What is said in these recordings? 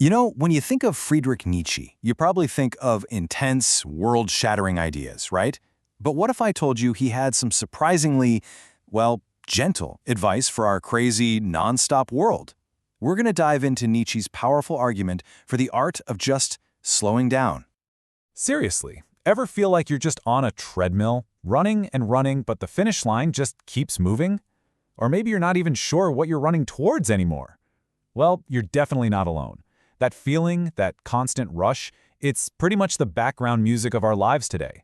You know, when you think of Friedrich Nietzsche, you probably think of intense, world-shattering ideas, right? But what if I told you he had some surprisingly, well, gentle advice for our crazy, non-stop world? We're going to dive into Nietzsche's powerful argument for the art of just slowing down. Seriously, ever feel like you're just on a treadmill, running and running, but the finish line just keeps moving? Or maybe you're not even sure what you're running towards anymore. Well, you're definitely not alone. That feeling, that constant rush, it's pretty much the background music of our lives today.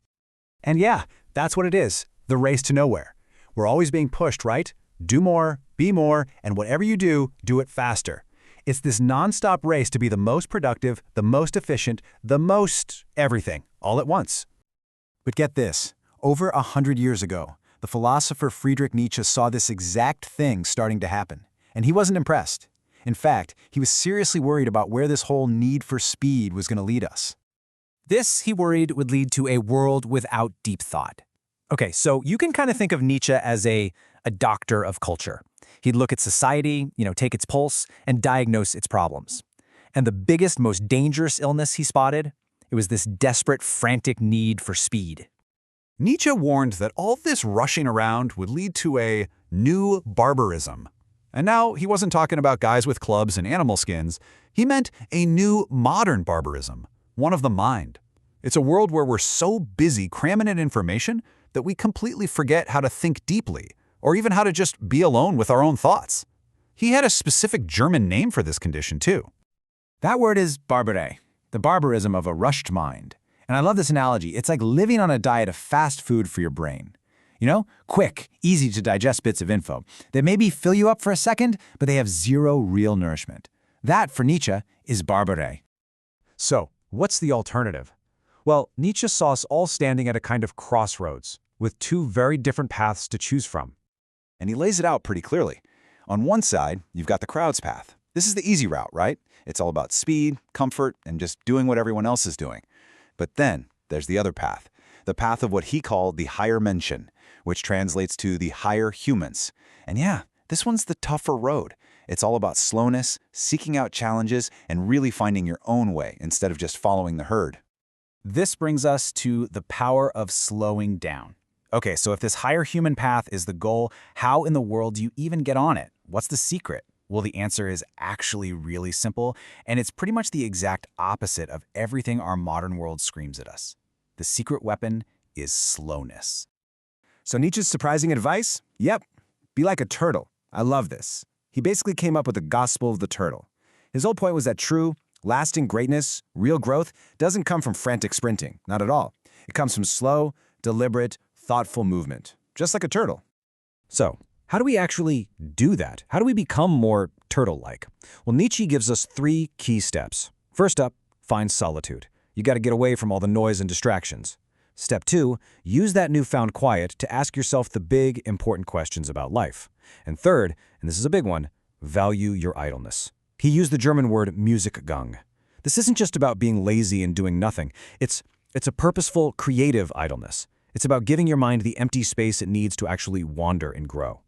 And yeah, that's what it is, the race to nowhere. We're always being pushed, right? Do more, be more, and whatever you do it faster. It's this non-stop race to be the most productive, the most efficient, the most everything, all at once. But get this, over 100 years ago, the philosopher Friedrich Nietzsche saw this exact thing starting to happen, and he wasn't impressed. In fact, he was seriously worried about where this whole need for speed was going to lead us. This, he worried, would lead to a world without deep thought. Okay, so you can kind of think of Nietzsche as a doctor of culture. He'd look at society, take its pulse, and diagnose its problems. And the biggest, most dangerous illness he spotted, it was this desperate, frantic need for speed. Nietzsche warned that all this rushing around would lead to a new barbarism. And now he wasn't talking about guys with clubs and animal skins. He meant a new modern barbarism, one of the mind. It's a world where we're so busy cramming in information that we completely forget how to think deeply, or even how to just be alone with our own thoughts. He had a specific German name for this condition, too. That word is barbare, the barbarism of a rushed mind. And I love this analogy. It's like living on a diet of fast food for your brain. Quick, easy to digest bits of info that maybe fill you up for a second, but they have zero real nourishment. That, for Nietzsche, is barbare. So, what's the alternative? Well, Nietzsche saw us all standing at a kind of crossroads, with two very different paths to choose from. And he lays it out pretty clearly. On one side, you've got the crowd's path. This is the easy route, right? It's all about speed, comfort, and just doing what everyone else is doing. But then, there's the other path, the path of what he called the higher Menschen, which translates to the higher humans. And yeah, this one's the tougher road. It's all about slowness, seeking out challenges, and really finding your own way instead of just following the herd. This brings us to the power of slowing down. Okay, so if this higher human path is the goal, how in the world do you even get on it? What's the secret? Well, the answer is actually really simple, and it's pretty much the exact opposite of everything our modern world screams at us. The secret weapon is slowness. So Nietzsche's surprising advice? Yep, be like a turtle. I love this. He basically came up with the gospel of the turtle. His whole point was that true, lasting greatness, real growth, doesn't come from frantic sprinting, not at all. It comes from slow, deliberate, thoughtful movement, just like a turtle. So, how do we actually do that? How do we become more turtle-like? Well, Nietzsche gives us 3 key steps. First up, find solitude. You got to get away from all the noise and distractions. Step 2, use that newfound quiet to ask yourself the big, important questions about life. And third, and this is a big one, value your idleness. He used the German word Musikgang. This isn't just about being lazy and doing nothing. It's a purposeful, creative idleness. It's about giving your mind the empty space it needs to actually wander and grow.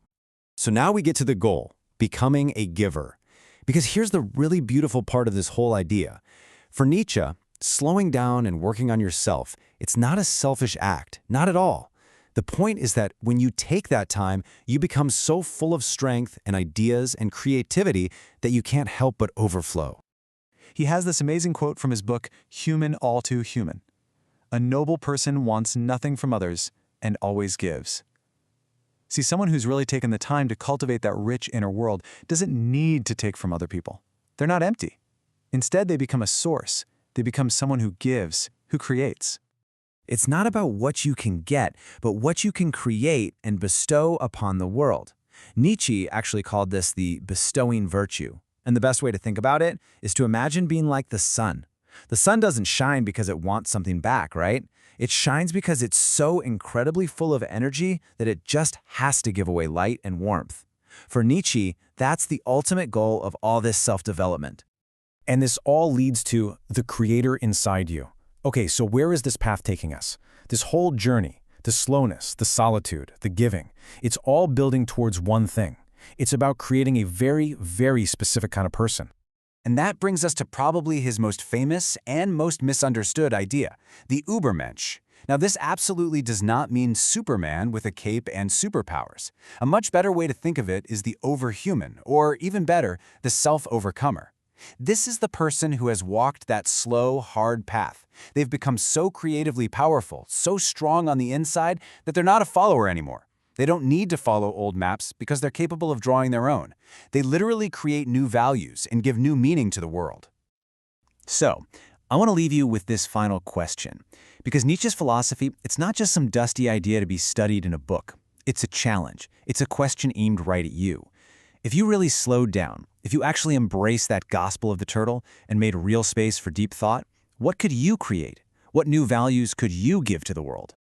So now we get to the goal, becoming a giver. Because here's the really beautiful part of this whole idea. For Nietzsche, slowing down and working on yourself, it's not a selfish act, not at all. The point is that when you take that time, you become so full of strength and ideas and creativity that you can't help but overflow. He has this amazing quote from his book, Human All Too Human. A noble person wants nothing from others and always gives. See, someone who's really taken the time to cultivate that rich inner world doesn't need to take from other people. They're not empty. Instead, they become a source. They become someone who gives, who creates. It's not about what you can get, but what you can create and bestow upon the world. Nietzsche actually called this the bestowing virtue. And the best way to think about it is to imagine being like the sun. The sun doesn't shine because it wants something back, right? It shines because it's so incredibly full of energy that it just has to give away light and warmth. For Nietzsche, that's the ultimate goal of all this self-development. And this all leads to the creator inside you. Okay, so where is this path taking us? This whole journey, the slowness, the solitude, the giving, it's all building towards one thing. It's about creating a very, very specific kind of person. And that brings us to probably his most famous and most misunderstood idea, the Übermensch. Now, this absolutely does not mean Superman with a cape and superpowers. A much better way to think of it is the overhuman, or even better, the self-overcomer. This is the person who has walked that slow, hard path. They've become so creatively powerful, so strong on the inside, that they're not a follower anymore. They don't need to follow old maps because they're capable of drawing their own. They literally create new values and give new meaning to the world. So, I want to leave you with this final question. Because Nietzsche's philosophy, it's not just some dusty idea to be studied in a book. It's a challenge. It's a question aimed right at you. If you really slowed down, if you actually embraced that gospel of the turtle and made real space for deep thought, what could you create? What new values could you give to the world?